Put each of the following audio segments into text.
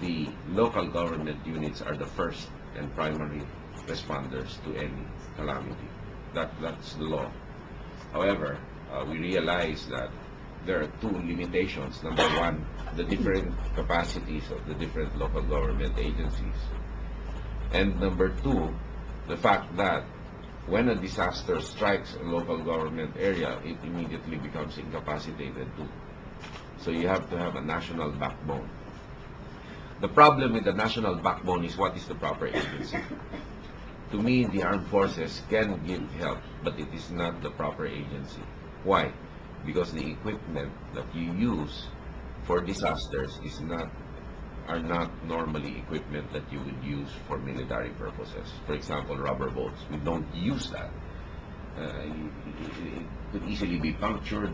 the local government units are the first and primary responders to any calamity. That's the law. However, we realize that there are two limitations. Number one, the different capacities of the different local government agencies. And number two, the fact that when a disaster strikes a local government area, it immediately becomes incapacitated too. So you have to have a national backbone. The problem with the national backbone is, what is the proper agency? To me, the armed forces can give help, but it is not the proper agency. Why? Because the equipment that you use for disasters are not normally equipment that you would use for military purposes. For example, rubber boats. We don't use that. It could easily be punctured,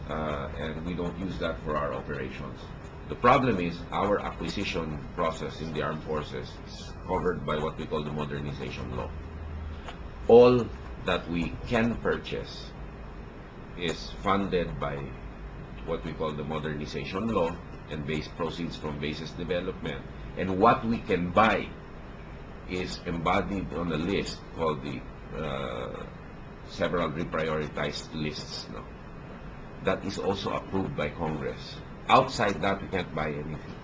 and we don't use that for our operations. The problem is our acquisition process in the armed forces is covered by what we call the modernization law. All that we can purchase is funded by what we call the modernization law and base proceeds from bases development. And what we can buy is embodied on a list called the several reprioritized lists. No? That is also approved by Congress. Outside that, we can't buy anything.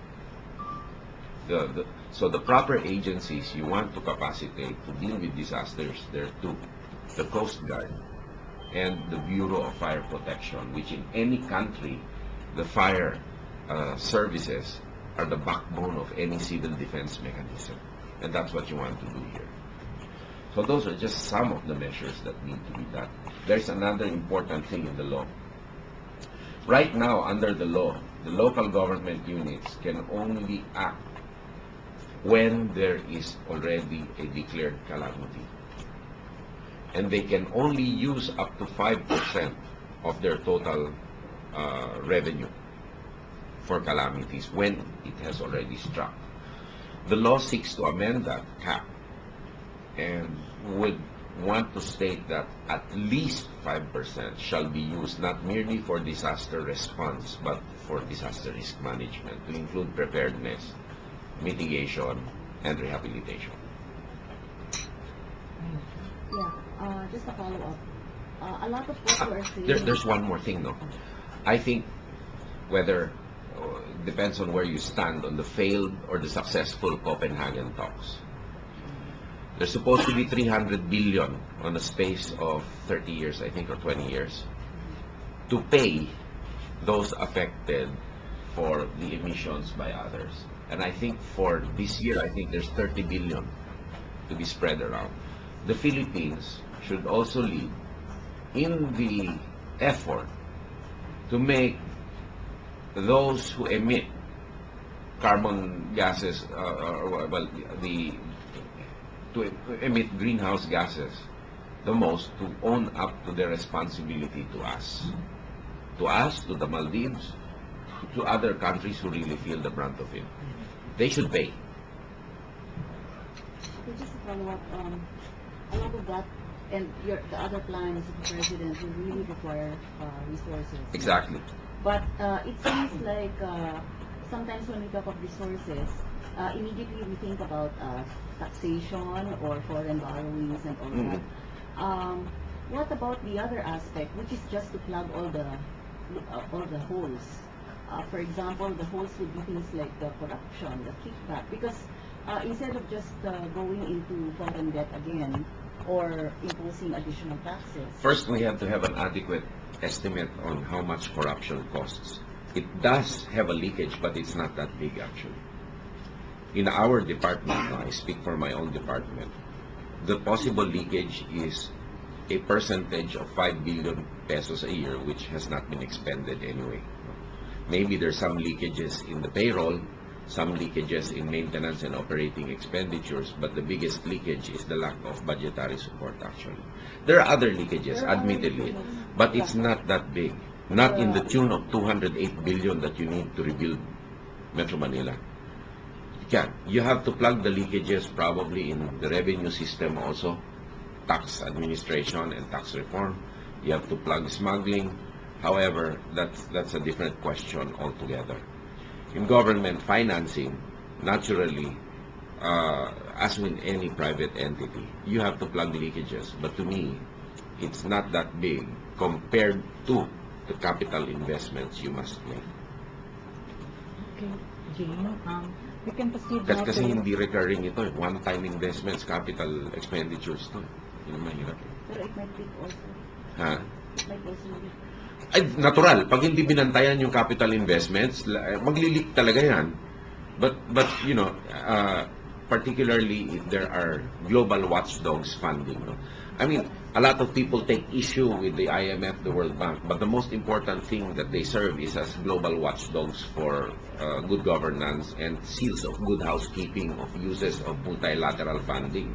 So the proper agencies you want to capacitate to deal with disasters, there are two. The Coast Guard and the Bureau of Fire Protection, which in any country, the fire services are the backbone of any civil defense mechanism. And that's what you want to do here. So those are just some of the measures that need to be done. There's another important thing in the law. Right now, under the law, the local government units can only act when there is already a declared calamity. And they can only use up to 5% of their total revenue for calamities when it has already struck. The law seeks to amend that cap and would want to state that at least 5% shall be used not merely for disaster response but for disaster risk management, to include preparedness, mitigation, and rehabilitation. Yeah, just a follow-up. A lot of what you are saying... There's one more thing, though. I think whether depends on where you stand on the failed or the successful Copenhagen talks. There's supposed to be 300 billion on a space of 30 years, I think, or 20 years, to pay those affected for the emissions by others. And I think for this year, I think there's 30 billion to be spread around. The Philippines should also lead in the effort to make those who emit carbon gases, to emit greenhouse gases the most, to own up to their responsibility to us, to the Maldives, to other countries who really feel the brunt of it. They should pay. Okay, just to follow up, a lot of that and the other plans of the president will really require resources. Exactly. But it seems like sometimes when we talk of resources, immediately we think about taxation or foreign borrowings and all that. What about the other aspect, which is just to plug all the holes? For example, the holes would be things like the corruption, the kickback, because instead of just going into foreign debt again or imposing additional taxes. First, we have to have an adequate estimate on how much corruption costs. It does have a leakage, but it's not that big actually. In our department, I speak for my own department, the possible leakage is a percentage of 5 billion pesos a year, which has not been expended anyway. Maybe there's some leakages in the payroll, some leakages in maintenance and operating expenditures, but the biggest leakage is the lack of budgetary support actually. There are other leakages, admittedly, but it's not that big. Not in the tune of 208 billion that you need to rebuild Metro Manila. You have to plug the leakages probably in the revenue system also, tax administration and tax reform. You have to plug smuggling. However, that's a different question altogether. In government financing, naturally, as with any private entity, you have to plug leakages. But to me, it's not that big compared to the capital investments you must make. Okay, Jane, we can proceed now Kasi to... hindi recurring ito. One-time investments, capital expenditures to. Yun ang mahirap. Pero it might leak also. Ha? It might also leak. Ay, natural. Pag hindi binantayan yung capital investments, maglilik talaga yan. But you know, particularly if there are global watchdogs funding. No? I mean, a lot of people take issue with the IMF, the World Bank, but the most important thing that they serve is as global watchdogs for good governance and seals of good housekeeping of uses of multilateral funding.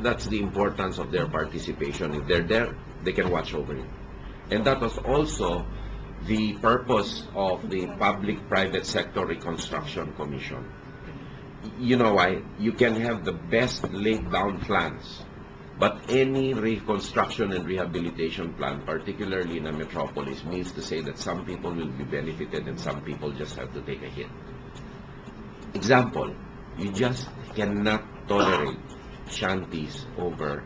That's the importance of their participation. If they're there, they can watch over it. And that was also the purpose of the Public-Private Sector Reconstruction Commission. You know why? You can have the best laid down plans, but any reconstruction and rehabilitation plan, particularly in a metropolis, means to say that some people will be benefited and some people just have to take a hit. Example, you just cannot tolerate shanties over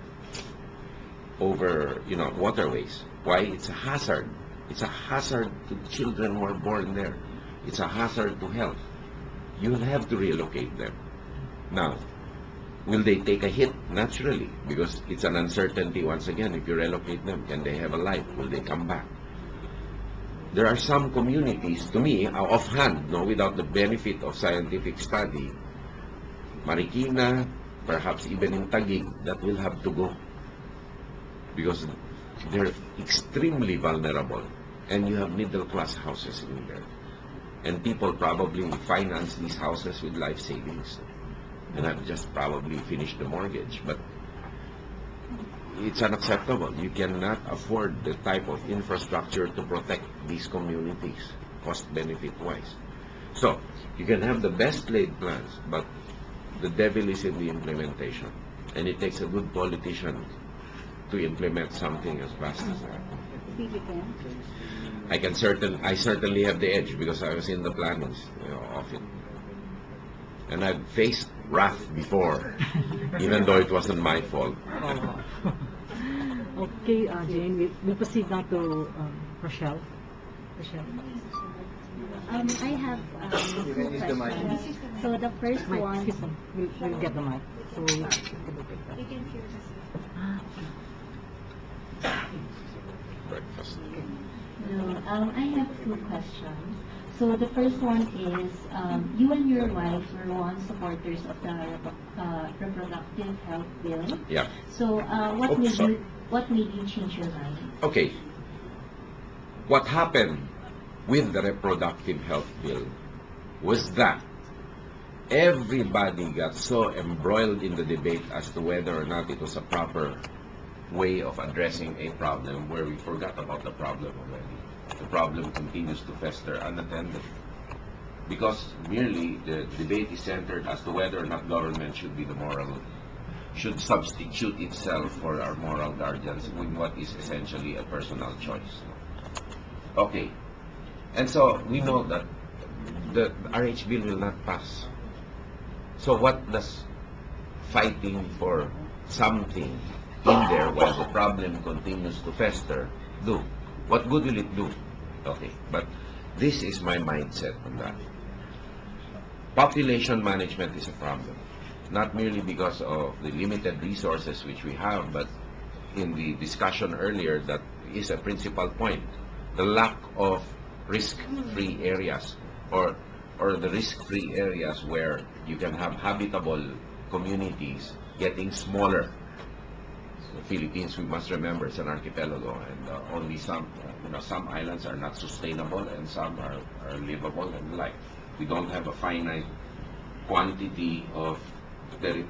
waterways. Why? It's a hazard. It's a hazard to children who are born there. It's a hazard to health. You'll have to relocate them. Now, will they take a hit? Naturally, because it's an uncertainty once again. If you relocate them, can they have a life? Will they come back? There are some communities, to me, offhand, no, without the benefit of scientific study, Marikina, perhaps even in Taguig, that will have to go. Because they're extremely vulnerable, and you have middle-class houses in there. And people probably finance these houses with life savings and have just probably finished the mortgage. But it's unacceptable. You cannot afford the type of infrastructure to protect these communities, cost-benefit-wise. So, you can have the best laid plans, but the devil is in the implementation. And it takes a good politician to implement something as fast as that. Think you can? I certainly have the edge because I was in the plannings of it. And I've faced wrath before, even though it wasn't my fault. Okay, Jane, we'll proceed now to Rochelle. Rochelle. I have two questions. So the first Mike, one, excuse me. We'll get the mic. So you can take that. you can hear us. Breakfast. No, I have two questions. So the first one is, you and your wife were once supporters of the reproductive health bill. Yeah. So what made you change your mind? Okay. What happened with the reproductive health bill was that everybody got so embroiled in the debate as to whether or not it was a proper way of addressing a problem where we forgot about the problem already. The problem continues to fester unattended because merely the debate is centered as to whether or not government should substitute itself for our moral guardians with what is essentially a personal choice. Okay, and so we know that the RH bill will not pass. So what does fighting for something in there while the problem continues to fester do? What good will it do? Okay, but this is my mindset on that. Population management is a problem, not merely because of the limited resources which we have, but in the discussion earlier, that is a principal point. The lack of risk-free areas or the risk-free areas where you can have habitable communities getting smaller. The Philippines, we must remember, is an archipelago, and only some islands are not sustainable, and some are livable and life. We don't have a finite quantity of territory